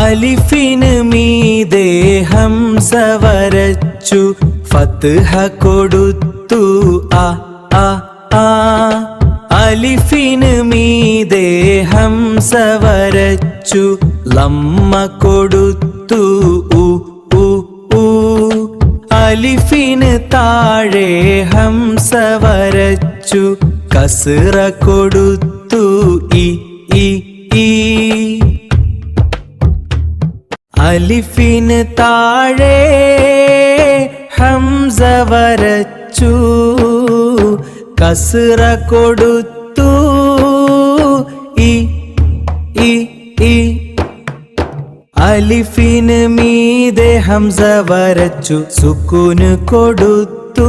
അലിഫിന് മീതെ ഹംസ വരച്ചു ഫത്ഹ കൊടുത്തു അ അ ആ. അലിഫിന് മീതെ ഹംസ വരച്ചു ലമ്മ കൊടുത്തു ഉ ഉ ഊ. അലിഫിന് താഴെ ഹംസ വരച്ചു കസ്റ കൊടുത്തു ഇ ഇ ഈ. അലിഫിന് താഴെ ഹംസ വരച്ചു കസ്റ കൊടുത്തു ഇ ഇ ഈ. അലിഫിന് മീതെ ഹംസ വരച്ചു സുക്കൂന് കൊടുത്തു